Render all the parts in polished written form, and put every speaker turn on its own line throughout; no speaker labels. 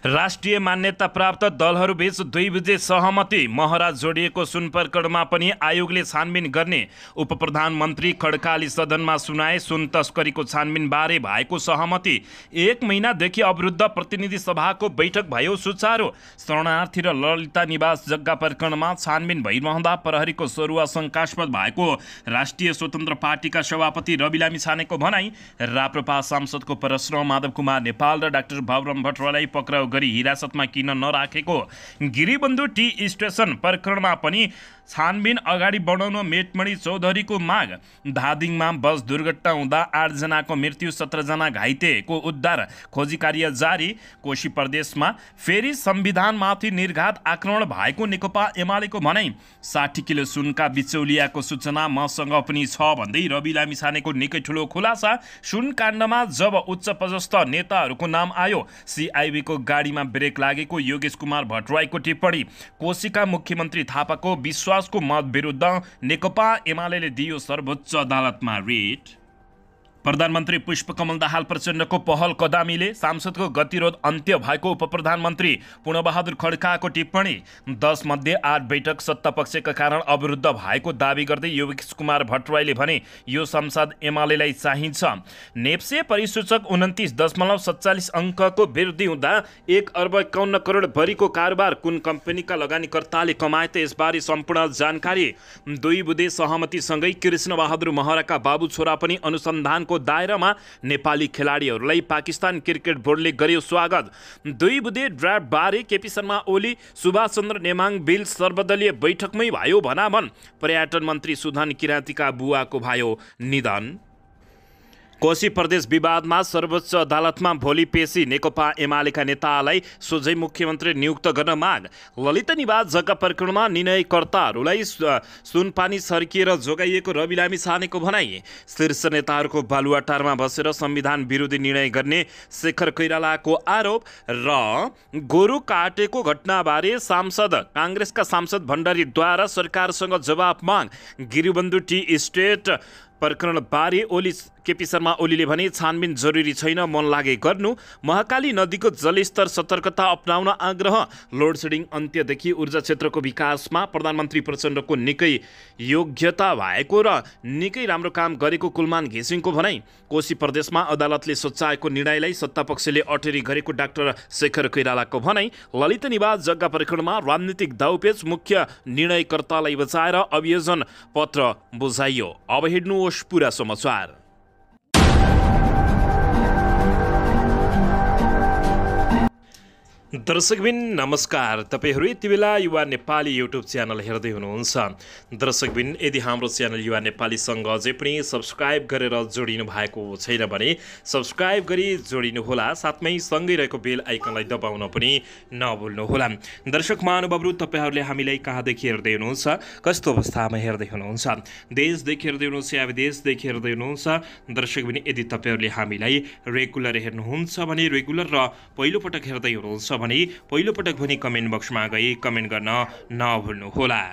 राष्ट्रिय मान्यता प्राप्त दलहरूबीच 2 बुँदे सहमति। महरा जोडिएको सुन प्रकरणमा पनि आयोगले छानबिन गर्ने। उपप्रधानमन्त्री खड्काले सदनमा सुनाए सुन तस्करीको छानबिनबारे भएको सहमति। 1 महिनादेखि अवरुद्ध प्रतिनिधि सभाको बैठक भयो सुचारू। शरणार्थी र ललिता निवास जग्गा प्रकरणमा छानबिन भइरहँदा प्रहरीको सरुवा शङ्कास्पद भएको राष्ट्रिय स्वतन्त्र पार्टीका सभापति रवि लामिछानेको भनाई। राप्रपा सांसदको परश्रम माधव कुमार नेपाल र डाक्टर बाबुराम भट्टराईलाई पक्राउ गरी हिरासतमा किन नराखेको। गिरिबन्धु टी स्टेसन प्रकरणमा पनि छानबिन अगाडि बढाउन मेटमणि चौधरीको माग। धादिङमा बस दुर्घटना हुँदा 8 जनाको मृत्यु, 17 जना घाइतेको उद्धार, खोजी कार्य जारी। कोशी प्रदेशमा फेरि संविधानमाथि निर्घात आक्रमण भएको नेकपा एमालेको भनाई। 60 किलो सुनका बिचौलियाको सूचना मसँग पनि छ भन्दै रवि लामिछानेको निकै ठुलो खुलासा। सुन काण्डमा जब उच्च पदस्थ नेताहरूको नाम आयो, सिआइबीको गाडीमा ब्रेक लागेको योगेश कुमार भट्टराईको टिप्पणी। कोशीका मुख्यमन्त्री थापाको विश्वासको मत विरुद्ध नेकपा एमालेले दियो सर्वोच्च अदालतमा रिट। प्रधानमन्त्री पुष्पकमल दाहाल प्रचण्डको पहल कदमीले सांसदको गतिरोध अन्त्य भएको उपप्रधानमन्त्री पूर्णबहादुर खड्काको टिप्पणी। 10 मध्ये 8 बैठक सत्तापक्षका कारण अवरुद्ध भएको दावी गर्दै योगेश कुमार भट्टराईले भने यो संसद एमालेलाई चाहिन्छ। नेप्से परिसूचक 29.47 अङ्कको वृद्धि हुँदा 1 अर्ब 51 करोड भरिको कारोबार कुन कम्पनीका लगानीकर्ताले कमाए त यसबारे सम्पूर्ण जानकारी। 2 बुँदे सहमतिसँगै कृष्णबहादुर महराका बाबु छोरा पनि अनुसन्धानको दायरामा। नेपाली खेलाडीहरूलाई पाकिस्तान क्रिकेट बोर्डले गर्यो स्वागत। 2 बुँदे ड्राफ्ट बारे केपी शर्मा ओली सुभाष चन्द्र नेमाङ बिल सर्वदलीय बैठकमै भयो भनाभन। पर्यटन मन्त्री सुधन किराँतीका बुवाको भयो निधन। कोशी प्रदेश विवादमा सर्वोच्च अदालतमा भोलि पेशी। नेकपा एमालेका नेतालाई सोझै मुख्यमन्त्री नियुक्त गर्न माग। ललित निवास जग्गा प्रकरणमा निर्णयकर्ताहरूलाई सुनपानी सर्किएर जोगाइएको रवि लामिछानेको भनाई। शीर्ष नेताहरूको बालुवाटारमा बसेर संविधान विरोधी निर्णय गर्ने शेखर कोइरालाको आरोप र गोरु काटेको घटनाबारे काङ्ग्रेसका सांसद भण्डारीद्वारा सरकारसँग जवाब माग। गिरिबन्धु टी स्टेट प्रकरणबारे केपी शर्मा ओलीले भने छानबिन जरुरी छैन, मन लागे गर्नु। महाकाली नदीको जलस्तर सतर्कता अपनाउन आग्रह। लोड सेडिङ अन्त्यदेखि ऊर्जा क्षेत्रको विकासमा प्रधानमन्त्री प्रचण्डको निकै योग्यता भएको र निकै राम्रो काम गरेको कुलमान घिसिङको भनाई। कोशी प्रदेशमा अदालतले सच्याएको निर्णयलाई सत्तापक्षले अटेरी गरेको डाक्टर शेखर कोइरालाको भनाई। ललित निवास जग्गा प्रकरणमा राजनीतिक दाउपेच, मुख्य निर्णयकर्तालाई बचाएर अभियोजन पत्र बुझाइयो। अब हेर्नुहोस् पुरा समाचार। दर्शकबिन नमस्कार। तपाईहरू यति बेला युवा नेपाली युट्युब च्यानल हेर्दै हुनुहुन्छ। दर्शकबिन यदि हाम्रो च्यानल युवा नेपालीसँग अझै पनि सब्सक्राइब गरेर जोडिनु भएको छैन भने सब्सक्राइब गरी जोडिनुहोला। साथमै सँगै रहेको बेल आइकनलाई दबाउन पनि नभुल्नुहोला। दर्शक महानुभावहरू, तपाईहरूले हामीलाई कहाँदेखि हेर्दै हुनुहुन्छ, कस्तो अवस्थामा हेर्दै हुनुहुन्छ, देशदेखि हेर्दै हुनुहुन्छ या विदेशदेखि हेर्दै हुनुहुन्छ। दर्शकबिन यदि तपाईहरूले हामीलाई रेगुलर हेर्नुहुन्छ भने रेगुलर र पहिलोपटक हेर्दै हुनुहुन्छ भने पहिलोपटक पनि कमेन्ट बक्समा गई कमेन्ट गर्न नभुल्नुहोला।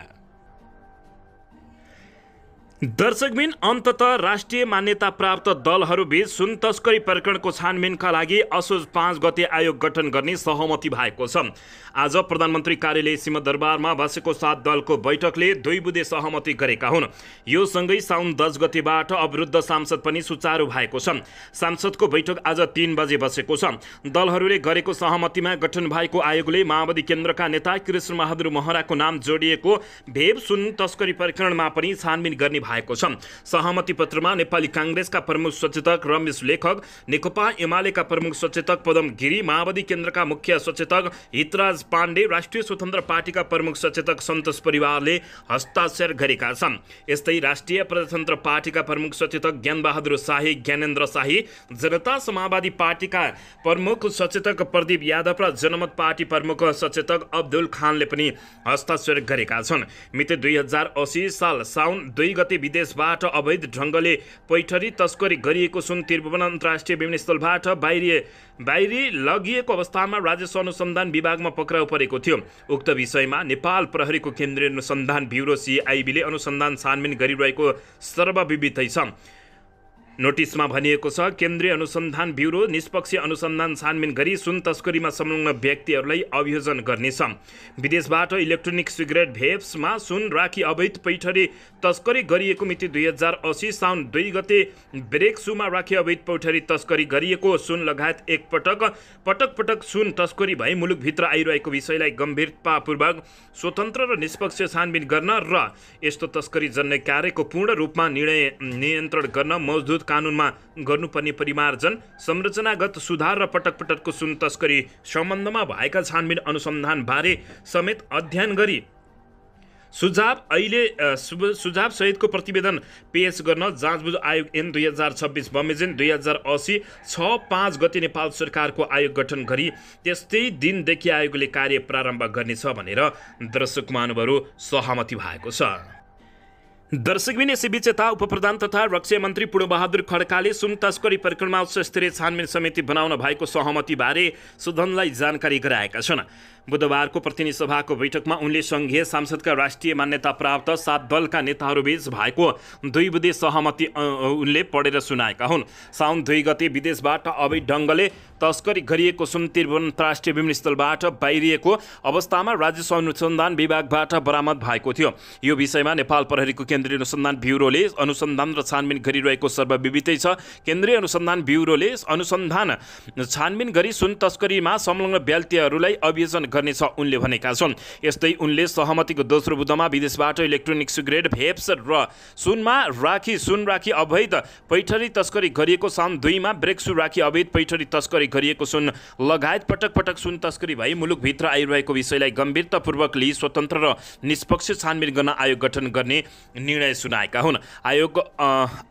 दर्शकबिन अन्ततः राष्ट्रिय मान्यता प्राप्त दलहरूबीच सुन तस्करी प्रकरणको छानबिनका लागि असोज 5 गते आयोग गठन गर्ने सहमति भएको छ। आज प्रधानमन्त्री कार्यालय सिंहदरबारमा बसेको 7 दलको बैठकले 2 बुँदे सहमति गरेका हुन्। यो सँगै साउन 10 गतेबाट अवरुद्ध सांसद पनि सुचारू भएको छ। सांसदको बैठक आज 3 बजे बसेको छ। दलहरूले गरेको सहमतिमा गठन भएको आयोगले माओवादी केन्द्रका नेता कृष्णबहादुर महराको नाम जोडिएको भेब सुन तस्करी प्रकरणमा पनि छानबिन गर्ने भएको छ। सहमति पत्रमा नेपाली काङ्ग्रेसका प्रमुख सचेतक रमेश लेखक, नेकपा एमालेका प्रमुख सचेतक पदम गिरी, माओवादी केन्द्रका मुख्य सचेतक हितराज पाण्डे, राष्ट्रिय स्वतन्त्र पार्टीका प्रमुख सचेतक सन्तोष परिवारले हस्ताक्षर गरेका छन्। यस्तै राष्ट्रिय प्रजातन्त्र पार्टीका प्रमुख सचेतक ज्ञानबहादुर शाही, ज्ञानेन्द्र शाही, जनता समाजवादी पार्टीका प्रमुख सचेतक प्रदीप यादव र जनमत पार्टी प्रमुख सचेतक अब्दुल खानले पनि हस्ताक्षर गरेका छन्। मिति 2080 साल साउन 2 गते विदेशबाट अवैध ढङ्गले पैठरी तस्करी गरिएको सुन त्रिभुवन अन्तर्राष्ट्रिय विमानस्थलबाट बाहिरी लगिएको अवस्थामा राजस्व अनुसन्धान विभागमा पक्राउ परेको थियो। उक्त विषयमा नेपाल प्रहरीको केन्द्रीय अनुसन्धान ब्युरो सिआइबीले अनुसन्धान छानबिन गरिरहेको सर्वविदितै छ। नोटिसमा भनिएको छ केन्द्रीय अनुसन्धान ब्युरो निष्पक्ष अनुसन्धान छानबिन गरी सुन तस्करीमा संलग्न व्यक्तिहरूलाई अभियोजन गर्नेछ। विदेशबाट इलेक्ट्रोनिक सिगरेट भेप्समा सुन राखी अवैध पैठरी तस्करी गरिएको मिति 2080 साउन 2 गते ब्रेक सुमा राखी अवैध पैठरी तस्करी गरिएको सुन लगायत एक पटक सुन तस्करी भई मुलुकभित्र आइरहेको विषयलाई गम्भीरतापूर्वक स्वतन्त्र र निष्पक्ष छानबिन गर्न र यस्तो तस्करी जन्य कार्यको पूर्ण रूपमा नियन्त्रण गर्न मौजुद कानुनमा गर्नुपर्ने परिमार्जन संरचनागत सुधार र पटकको सुन तस्करी सम्बन्धमा भएका छानबिन अनुसन्धान बारे समेत अध्ययन गरी सुझाव सहितको प्रतिवेदन पेश गर्न जाँचबुझ आयोग ऐन 2026 बमोजिम 2080 6-5 गते नेपाल सरकारको आयोग गठन गरी त्यस्तै दिनदेखि आयोगले कार्य प्रारम्भ गर्नेछ भनेर दर्शक महानुभावहरू सहमति भएको छ। दर्शकबिन यसैबीच यता उपप्रधान तथा रक्षा मन्त्री पूर्णबहादुर खड्काले सुन तस्करी प्रकरणमा उच्च स्तरीय छानबिन समिति बनाउन भएको सहमतिबारे सदनलाई जानकारी गराएका छन्। बुधबारको प्रतिनिधि सभाको बैठकमा उनले सङ्घीय सांसदका राष्ट्रिय मान्यता प्राप्त 7 दलका नेताहरूबीच भएको 2 बुँदे सहमति उनले पढेर सुनाएका हुन्। साउन 2 गते विदेशबाट अवैध ढङ्गले तस्करी गरिएको सुन त्रिभुवन अन्तर्राष्ट्रिय विमानस्थलबाट बाहिरिएको अवस्थामा राजस्व अनुसन्धान विभागबाट बरामद भएको थियो। यो विषयमा नेपाल प्रहरीको केन्द्रीय अनुसन्धान ब्युरोले अनुसन्धान र छानबिन गरिरहेको सर्वविदितै छ। केन्द्रीय अनुसन्धान ब्युरोले अनुसन्धान छानबिन गरी सुन तस्करीमा संलग्न व्यक्तिहरूलाई अभियोजन गर्नेछ उनले भनेका छन्। यस्तै उनले सहमतिको दोस्रो बुँदामा विदेशबाट इलेक्ट्रोनिक सिगरेट भेप्स र सुन राखी अवैध पैठरी तस्करी गरिएको साउन 2 मा ब्रेक्सु राखी अवैध पैठरी तस्करी गरिएको सुन लगायत पटक सुन तस्करी भई मुलुकभित्र आइरहेको विषयलाई गम्भीरतापूर्वक लिई स्वतन्त्र र निष्पक्ष छानबिन गर्न आयोग गठन गर्ने निर्णय सुनाएका हुन्। आयोग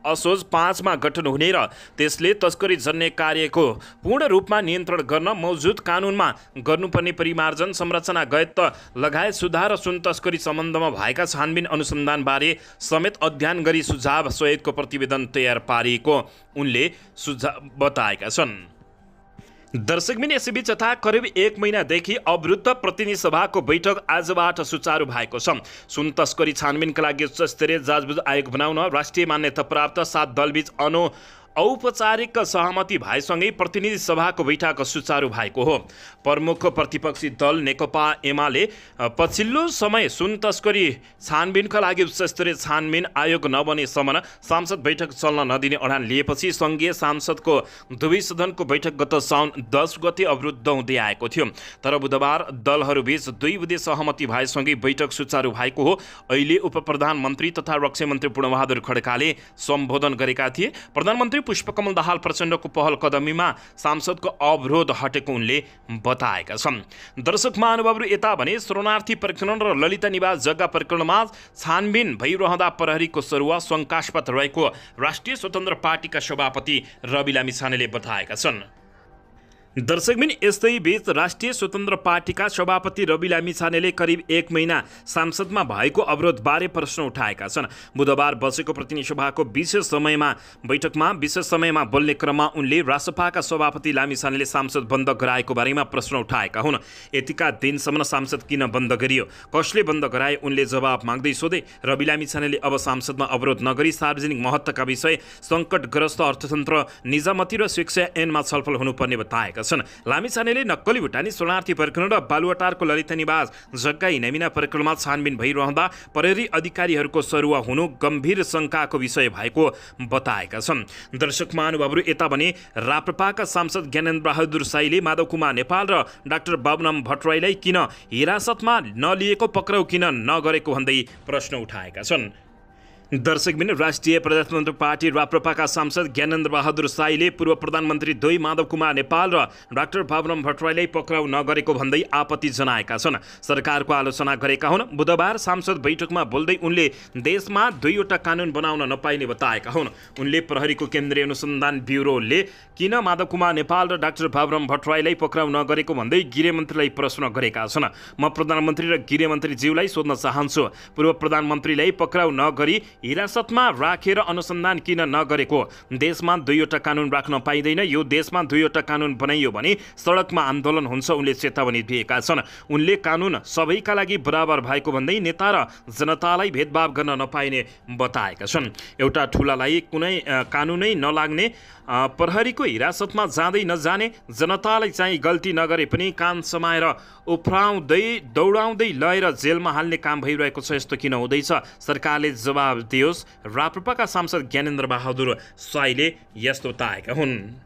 असोज 5 मा गठन हुने र त्यसले तस्करी जन्य कार्यको पूर्ण रूपमा नियन्त्रण गर्न मौजुद कानुनमा गर्नुपर्ने परिमार्जन संरचनागत लगायत सुधार र सुन तस्करी सम्बन्धमा भएका छानबिन अनुसन्धानबारे समेत अध्ययन गरी सुझाव सहितको प्रतिवेदन तयार पारिएको उनले सुझाव बताएका छन्। दर्शकबिन यसैबीच यता करिब 1 महिनादेखि अवरुद्ध प्रतिनिधि सभाको बैठक आजबाट सुचारू भएको छ। सुन तस्करी छानबिनका लागि उच्च स्तरीय जाँचबुझ आयोग बनाउन राष्ट्रिय मान्यता प्राप्त 7 दलबीच औपचारिक सहमति भएसँगै प्रतिनिधि सभाको बैठक सुचारू भएको हो। प्रमुख प्रतिपक्षी दल नेकपा एमाले पछिल्लो समय सुन तस्करी छानबिनका लागि उच्चस्तरीय छानबिन आयोग नबनेसम्म सांसद बैठक चल्न नदिने अडान लिएपछि सङ्घीय सांसदको दुवै सदनको बैठक गत साउन 10 गते अवरुद्ध हुँदै आएको थियो। तर बुधबार दलहरूबीच 2 बुँदे सहमति भएसँगै बैठक सुचारू भएको हो। अहिले उपप्रधानमन्त्री तथा रक्षा मन्त्री पूर्णबहादुर खड्काले सम्बोधन गरेका थिए। प्रधानमन्त्री पुष्पकमल दाहाल प्रचण्डको पहल कदमीमा सांसदको अवरोध हटेको उनले बताएका छन्। दर्शक महानुभावहरू यता भने शरणार्थी प्रकरण र ललिता निवास जग्गा प्रकरणमा छानबिन भइरहँदा प्रहरीको सरुवा शङ्कास्पद रहेको राष्ट्रिय स्वतन्त्र पार्टीका सभापति रवि लामिछानेले बताएका छन्। दर्शकबिन यस्तै बीच राष्ट्रिय स्वतन्त्र पार्टीका सभापति रवि लामिछानेले करिब 1 महिना सांसदमा भएको अवरोधबारे प्रश्न उठाएका छन्। बुधबार बसेको प्रतिनिधि सभाको विशेष समयमा बोल्ने क्रममा उनले रासपाका सभापति लामिछानेले सांसद बन्द गराएको बारेमा प्रश्न उठाएका हुन्। यतिका दिनसम्म सांसद किन बन्द गरियो, कसले बन्द गराए, उनले जवाब माग्दै सोधे। रवि लामिछानेले अब सांसदमा अवरोध नगरी सार्वजनिक महत्त्वका विषय, सङ्कटग्रस्त अर्थतन्त्र, निजामती र शिक्षा ऐनमा छलफल हुनुपर्ने बताएका छन्। लामिछानेले नक्कली भुटानी शरणार्थी प्रकरण र बालुवाटारको ललिता निवास जग्गा हिनामिना प्रकरणमा छानबिन भइरहँदा प्रहरी अधिकारीहरूको सरुवा हुनु गम्भीर शङ्काको विषय भएको बताएका छन्। दर्शक महानुभावहरू यता भने राप्रपाका सांसद ज्ञानेन्द्र बहादुर साईले माधव कुमार नेपाल र डाक्टर बाबुराम भट्टराईलाई किन हिरासतमा नलिएको, पक्राउ किन नगरेको भन्दै प्रश्न उठाएका छन्। दर्शकबिन राष्ट्रिय प्रजातन्त्र पार्टी राप्रपाका सांसद ज्ञानेन्द्र बहादुर साईले पूर्व प्रधानमन्त्री 2 माधव कुमार नेपाल र डाक्टर बाबुराम भट्टराईलाई पक्राउ नगरेको भन्दै आपत्ति जनाएका छन्। सरकारको आलोचना गरेका हुन्। बुधबार सांसद बैठकमा बोल्दै उनले देशमा 2वटा कानुन बनाउन नपाइने बताएका हुन्। उनले प्रहरीको केन्द्रीय अनुसन्धान ब्युरोले किन माधव कुमार नेपाल र डाक्टर बाबुराम भट्टराईलाई पक्राउ नगरेको भन्दै गृहमन्त्रीलाई प्रश्न गरेका छन्। म प्रधानमन्त्री र गृहमन्त्रीज्यूलाई सोध्न चाहन्छु, पूर्व प्रधानमन्त्रीलाई पक्राउ नगरी हिरासतमा राखेर अनुसन्धान किन नगरेको? देशमा दुईवटा कानुन राख्न पाइँदैन, यो देशमा दुईवटा कानुन बनाइयो भने सडकमा आन्दोलन हुन्छ, उनले चेतावनी दिएका छन्। उनले कानुन सबैका लागि बराबर भएको भन्दै नेता र जनतालाई भेदभाव गर्न नपाइने बताएका छन्। एउटा ठुलालाई कुनै कानुनै नलाग्ने, प्रहरीको हिरासतमा जाँदै नजाने, जनतालाई चाहिँ गल्ती नगरे पनि कान समाएर उफ्राउँदै दौडाउँदै लगेर जेलमा हाल्ने काम भइरहेको छ। यस्तो किन हुँदैछ? सरकारले जवाब दियोस्। राप्रपाका सांसद ज्ञानेन्द्र बहादुर स्वाईले यस्तो बताएका हुन्।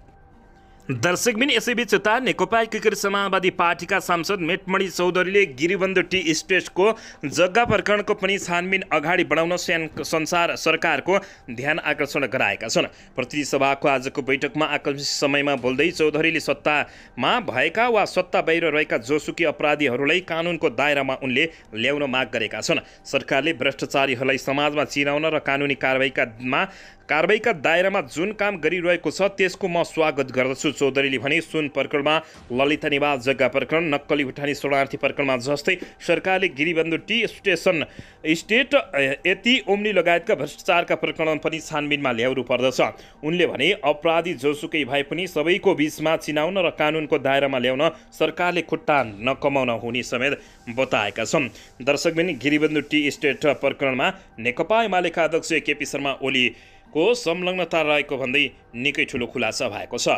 दर्शकबिन यसैबीच यता नेकपा एकीकृत समाजवादी पार्टीका सांसद मेटमणि चौधरीले गिरिबन्धु टी इस्टेटको जग्गा प्रकरणको पनि छानबिन अगाडि बढाउन संसार सरकारको ध्यान आकर्षण गराएका छन्। प्रतिनिधि सभाको आजको बैठकमा आकस्मिक समयमा बोल्दै चौधरीले सत्तामा भएका वा सत्ता बाहिर रहेका जोसुकै अपराधीहरूलाई कानुनको दायरामा उनले ल्याउन माग गरेका छन्। सरकारले भ्रष्टाचारीहरूलाई समाजमा चिनाउन र कानुनी कारबाहीका दायरामा जुन काम गरिरहेको छ त्यसको म स्वागत गर्दछु। चौधरीले भने सुन प्रकरणमा ललिता निवास जग्गा प्रकरण, नक्कली भुटानी शरणार्थी प्रकरणमा जस्तै सरकारले गिरिबन्धु टी स्टेट यति ओम्नी लगायतका भ्रष्टाचारका प्रकरण पनि छानबिनमा ल्याउनु पर्दछ। उनले भने अपराधी जोसुकै भए पनि सबैको बीचमा चिनाउन र कानुनको दायरामा ल्याउन सरकारले खुट्टा नकमाउन हुने समेत बताएका छन्। दर्शकबिन गिरिबन्धु टी स्टेट प्रकरणमा नेकपा एमालेका अध्यक्ष केपी शर्मा ओलीको संलग्नता रहेको भन्दै निकै ठुलो खुलासा भएको छ।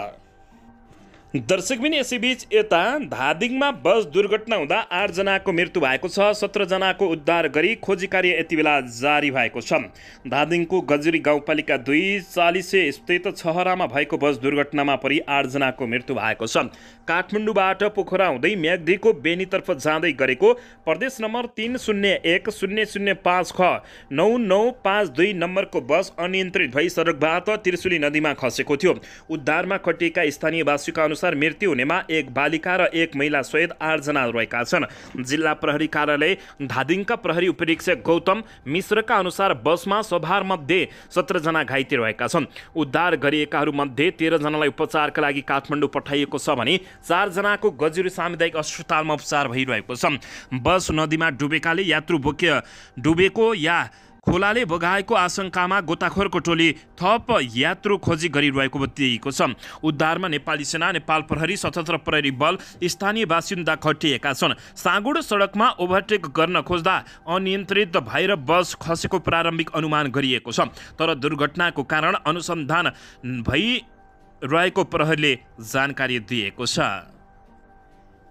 दर्शकबिन यसैबीच यता धादिङमा बस दुर्घटना हुँदा 8 जनाको मृत्यु भएको छ। 17 जनाको उद्धार गरी खोजी कार्य यति बेला जारी भएको छ। धादिङको गजुरी गाउँपालिका 2 40 स्थित छहरामा भएको बस दुर्घटनामा परि 8 जनाको मृत्यु भएको छ। काठमाडौँबाट पोखरा हुँदै म्याग्दीको बेनीतर्फ जाँदै गरेको प्रदेश नम्बर 301-005 ख 9952 नम्बरको बस अनियन्त्रित भई सडकबाट त्रिशुली नदीमा खसेको थियो। उद्धारमा खटिएका स्थानीयवासीका अनुसार मृत्यु हुनेमा एक बालिका र एक महिला सहित 8 जना रहेका छन्। जिल्ला प्रहरी कार्यालय धादिङका प्रहरी उपरीक्षक गौतम मिश्रका अनुसार बसमा सवार मध्ये 17 जना घाइते रहेका छन्। उद्धार गरिएकाहरू मध्ये 13 जनालाई उपचारका लागि काठमाडौँ पठाइएको छ भने 4 जनाको गजुरी सामुदायिक अस्पतालमा उपचार भइरहेको छ। बस नदीमा डुबेकाले यात्रु डुबेको या खोलाले बगाएको आशंकामा गोताखोरको टोली थप यात्रु खोजी गरिरहेको बताइएको छ। उद्धारमा नेपाली सेना, नेपाल प्रहरी, सशस्त्र प्रहरी बल, स्थानीय बासिन्दा खटिएका छन्। साँगुडो सडकमा ओभरटेक गर्न खोज्दा अनियन्त्रित भएर बस खसेको प्रारम्भिक अनुमान गरिएको छ। तर दुर्घटनाको कारण अनुसन्धान भइरहेको प्रहरीले जानकारी दिएको छ।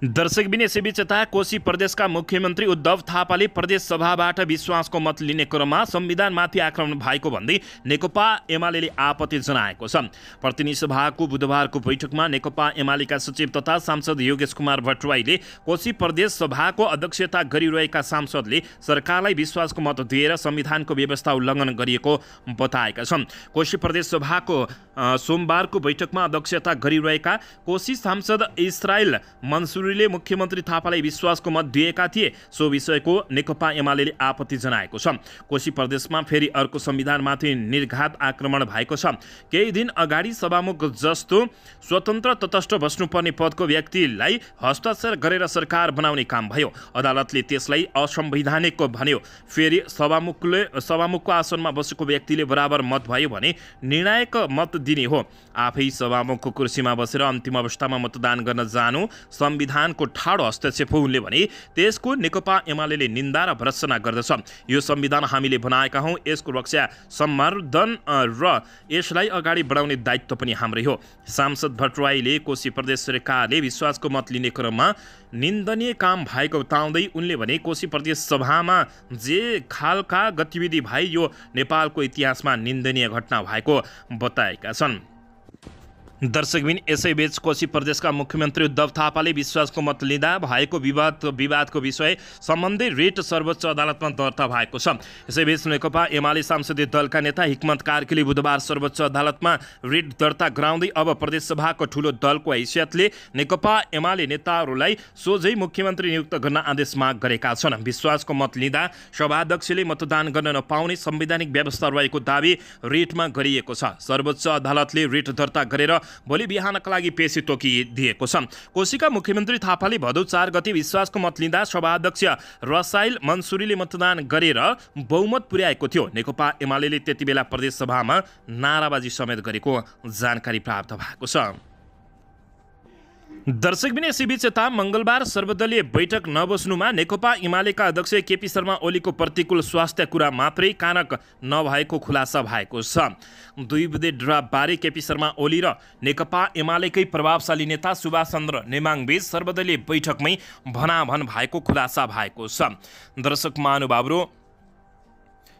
दर्शकबिन यसैबीच यता कोशी प्रदेशका मुख्यमन्त्री उद्धव थापाले प्रदेश सभाबाट विश्वासको मत लिने क्रममा संविधानमाथि आक्रमण भएको भन्दै नेकपा एमाले आपत्ति जनाएको छ। प्रतिनिधि सभाको बुधबारको बैठकमा नेकपा एमालेका सचिव तथा सांसद योगेश कुमार भट्टराईले कोशी प्रदेश सभाको अध्यक्षता गरिरहेका सांसदले सरकारलाई विश्वासको मत दिएर संविधानको व्यवस्था उल्लङ्घन गरिएको बताएका छन्। कोशी प्रदेश सभाको सोमबारको बैठकमा अध्यक्षता गरिरहेका कोशी सांसद इस्रायल मन्सुरीले मुख्यमन्त्री थापालाई विश्वासको मत दिएका थिए। सो विषयको नेकपा एमाले आपत्ति जनाएको छ। कोशी प्रदेशमा फेरि अर्को संविधानमाथि निर्घात आक्रमण भएको छ। केही दिन अगाडि सभामुख जस्तो स्वतन्त्र तटस्थ बस्नुपर्ने पदको व्यक्तिलाई हस्ताक्षर गरेर सरकार बनाउने काम भयो। अदालतले त्यसलाई असंवैधानिक भन्यो। फेरि सभामुखको आसनमा बसेको व्यक्तिले बराबर मत भयो भने निर्णायक मत दिने हो। आफै सभामुखको कुर्सीमा बसेर अन्तिम अवस्थामा मतदान गर्न जानु संविधानको ठाडो हस्तक्षेप हो। उनले भने त्यसको नेकपा एमाले निन्दा र भर्त्सना गर्दछ। यो संविधान हामीले बनाएका हौँ, यसको रक्षा सम्वर्धन र यसलाई अगाडि बढाउने दायित्व पनि हाम्रै हो। सांसद भट्टराईले कोशी प्रदेश सरकारले विश्वासको मत लिने क्रममा निन्दनीय काम भएको बताउँदै उनले भने कोशी प्रदेश सभामा जे खालका गतिविधि भए यो नेपालको इतिहासमा निन्दनीय घटना भएको बताएका छन्। दर्शकबिन यसैबीच कोशी प्रदेशका मुख्यमन्त्री उद्धव थापाले विश्वासको मत लिँदा भएको विवादको विषय सम्बन्धी रिट सर्वोच्च अदालतमा दर्ता भएको छ। यसैबीच नेकपा एमाले संसदीय दलका नेता हिक्मत कार्कीले बुधबार सर्वोच्च अदालतमा रिट दर्ता गराउँदै अब प्रदेशसभाको ठूलो दलको हैसियतले नेकपा एमाले नेताहरूलाई सोझै मुख्यमन्त्री नियुक्त गर्न आदेश माग गरेका छन्। विश्वासको मत लिँदा सभाध्यक्षले मतदान गर्न नपाउने संवैधानिक व्यवस्था रहेको दावी रिटमा गरिएको छ। सर्वोच्च अदालतले रिट दर्ता गरेर भोलि बिहानका लागि पेशी तोकिदिएको छ। कोशीका मुख्यमन्त्री थापाले भदौ 4 गते विश्वासको मत लिँदा सभाध्यक्ष रसाइल मन्सुरीले मतदान गरेर बहुमत पुर्याएको थियो। नेकपा एमाले त्यति बेला प्रदेश सभामा नाराबाजी समेत गरेको जानकारी प्राप्त भएको छ। दर्शकबिन यसैबीच यता मङ्गलबार सर्वदलीय बैठक नबस्नुमा नेकपा एमालेका अध्यक्ष केपी शर्मा ओलीको प्रतिकूल स्वास्थ्य कुरा मात्रै कारक नभएको खुलासा भएको छ। 2 बुँदे ड्राफ्टबारे केपी शर्मा ओली र नेकपा एमालेकै प्रभावशाली नेता सुभाष चन्द्र नेमाङबीच सर्वदलीय बैठकमै भनाभन भएको खुलासा भएको छ। दर्शक महानुभावहरू,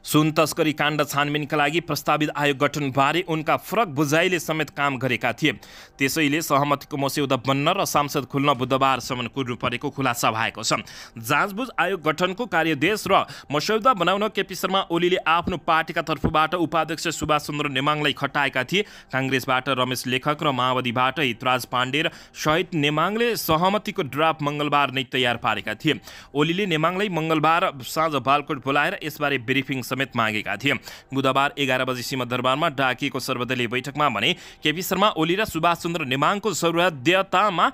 सुन तस्करी काण्ड छानबिनका लागि प्रस्तावित आयोग गठनबारे उनका फरक बुझाइले समेत काम गरेका थिए। त्यसैले सहमतिको मस्यौदा बन्न र सांसद खुल्न बुधबारसम्म कुर्नु परेको खुलासा भएको छ। जाँचबुझ आयोग गठनको कार्यदेश र मस्यौदा बनाउन केपी शर्मा ओलीले आफ्नो पार्टीका तर्फबाट उपाध्यक्ष सुभाष चन्द्र नेमाङलाई खटाएका थिए। काङ्ग्रेसबाट रमेश लेखक र माओवादीबाट हितराज पाण्डे र शहीद नेमाङले सहमतिको ड्राफ्ट मङ्गलबार नै तयार पारेका थिए। ओलीले नेमाङलाई मङ्गलबार साँझ बालकोट बोलाएर यसबारे ब्रिफिङ समेत मागेका थिए। बुधबार 11 बजी सिंहदरबारमा डाकिएको सर्वदलीय बैठकमा भने केपी शर्मा ओली र सुभाष चन्द्र नेमाङको सहृदयतामा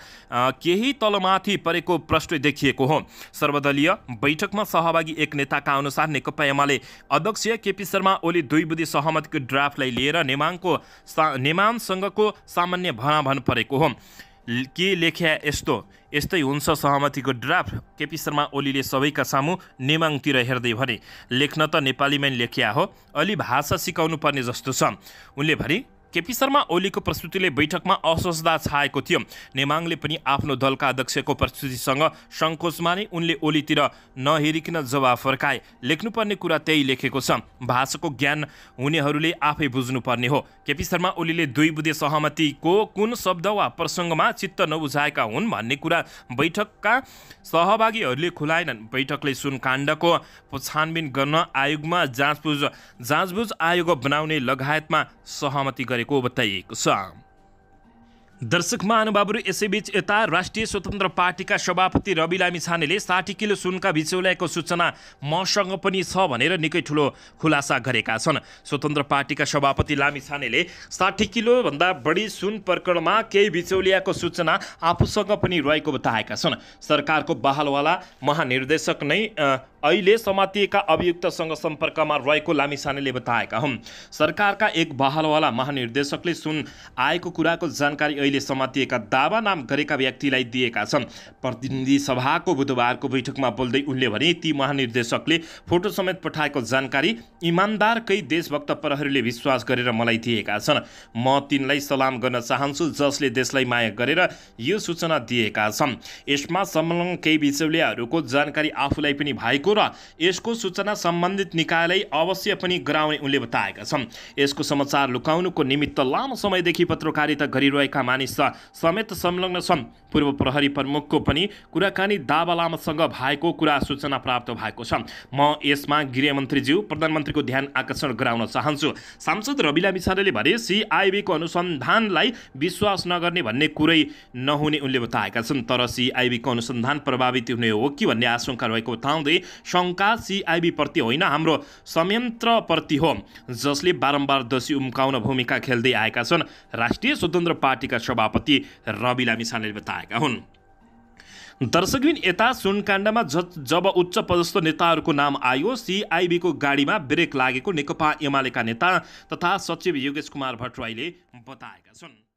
केही तलमाथि परेको प्रश्न देखिएको हो। सर्वदलीय बैठकमा सहभागी एक नेताका अनुसार नेकपा एमाले अध्यक्ष केपी शर्मा ओली 2 बुँदे सहमतिको ड्राफ्टलाई लिएर नेमाङसँगको सामान्य भनाभन परेको हो। के लेख्या यस्तै हुन्छ सहमतिको ड्राफ्ट? केपी शर्मा ओलीले सबैका सामु नेमाङतिर हेर्दै भने, लेख्न त नेपालीमै लेख्या हो, अलि भाषा सिकाउनु पर्ने जस्तो छ। उनले भने केपी शर्मा ओलीको प्रस्तुतिले बैठकमा असहजता छाएको थियो। नेमाङले पनि आफ्नो दलका अध्यक्षको प्रस्तुतिसँग सङ्कोच माने। उनले ओलीतिर नहेरिकन जवाफ फर्काए। लेख्नुपर्ने कुरा त्यही लेखेको छ, भाषाको ज्ञान हुनेहरूले आफै बुझ्नुपर्ने हो। केपी शर्मा ओलीले 2 बुँदे सहमतिको कुन शब्द वा प्रसङ्गमा चित्त नबुझाएका हुन् भन्ने कुरा बैठकका सहभागीहरूले खुलाएनन्। बैठकले सुन काण्डको छानबिन गर्न आयोगमा जाँचबुझ आयोग बनाउने लगायतमा सहमति गरेको बताइएको छ। दर्शक महानुभावहरू, यसैबीच यता राष्ट्रिय स्वतन्त्र पार्टीका सभापति रवि लामिछानेले 60 किलो सुनका बिचौलियाको सूचना मसँग पनि छ भनेर निकै ठुलो खुलासा गरेका छन्। स्वतन्त्र पार्टीका सभापति लामिछानेले 60 किलोभन्दा बढी सुन प्रकरणमा केही बिचौलियाको सूचना आफूसँग पनि रहेको बताएका छन्। सरकारको बहालवाला महानिर्देशक नै अहिले समातिएका अभियुक्तसँग सम्पर्कमा रहेको लामिछानेले बताएका हुन्। सरकारका एक बहालवाला महानिर्देशकले सुन आएको कुराको जानकारी अहिले समातिएका दावा नाम गरेका व्यक्तिलाई दिएका छन्। प्रतिनिधि सभाको बुधबारको बैठकमा बोल्दै उनले भने ती महानिर्देशकले फोटो समेत पठाएको जानकारी इमान्दारकै देशभक्त प्रहरीले विश्वास गरेर मलाई दिएका छन्। म तिनलाई सलाम गर्न चाहन्छु जसले देशलाई माया गरेर यो सूचना दिएका छन्। यसमा संलग्न केही बिचौलियाहरूको जानकारी आफूलाई पनि भएको र यसको सूचना सम्बन्धित निकायलाई अवश्य पनि गराउने उनले बताएका छन्। यसको समाचार लुकाउनुको निमित्त लामो समयदेखि पत्रकारिता गरिरहेका मानिस समेत संलग्न छन्। पूर्व प्रहरी प्रमुखको पनि कुराकानी दावा लामासँग भएको कुरा सूचना प्राप्त भएको छ। म यसमा गृहमन्त्रीज्यू प्रधानमन्त्रीको ध्यान आकर्षण गराउन चाहन्छु। सांसद रवि लामिछानेले भने सिआइबीको अनुसन्धानलाई विश्वास नगर्ने भन्ने कुरै नहुने उनले बताएका छन्। तर सिआइबीको अनुसन्धान प्रभावित हुने हो कि भन्ने आशंका रहेको बताउँदै शङ्का सिआइबी प्रति होइन, हाम्रो संयन्त्रप्रति हो जसले बारम्बार दोषी उम्काउन भूमिका खेल्दै आएका छन्, राष्ट्रिय स्वतन्त्र पार्टीका सभापति रवि लामिछानेले बताएका हुन्। दर्शकबिन यता सुनकाण्डमा जब उच्च पदस्थ नेताहरूको नाम आयो, सिआइबीको गाडीमा ब्रेक लागेको नेकपा एमालेका नेता तथा सचिव योगेश कुमार भट्टराईले बताएका छन्।